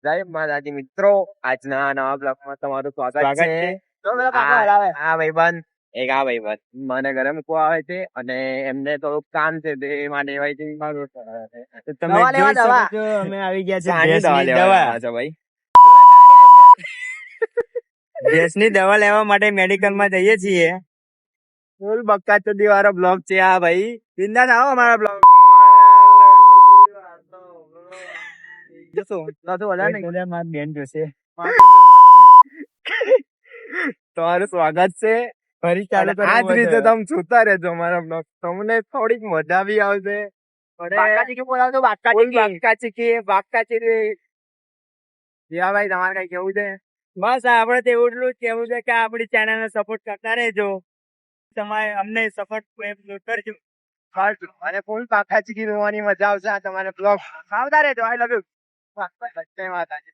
જય માતાજી મિત્રો, આજના નવા બ્લોગમાં તમારું સ્વાગત છે. આ ભાઈબંધ મને ઘરે મૂકવા આવે છે અને એમને થોડુંક કામ છે તે માટે તમે જોઈ શકો છો અમે આવી ગયા છે ભેંસની દવા. ભાઈ ભેંસની દવા લેવા માટે મેડિકલ માં જઈએ છીએ. ફૂલ બક્કાચોદી વાળો બ્લોગ છે આ ભાઈ. બિંદાસ આવો અમારા બ્લોગ. તમારું સ્વાગત છે. ફરી ચાલુ આ જ રીતે તમે જોતા રહેજો અમારા બ્લોગ. તમને થોડીક મજા બી આવશે. ભાઈ તમારે કઈ કેવું છે? બસ આપડે તો એટલું જ કેવું છે કે આપડી ચેનલ ને સપોર્ટ કરતા રહેજો. તમારે અમને સપોર્ટ કરજો અને ફૂલ પાખા ચીકી જોવાની મજા આવશે. આ તમારે બ્લોગ આવતા રહેજો. આઈ લવ યુ. જય માતાજી.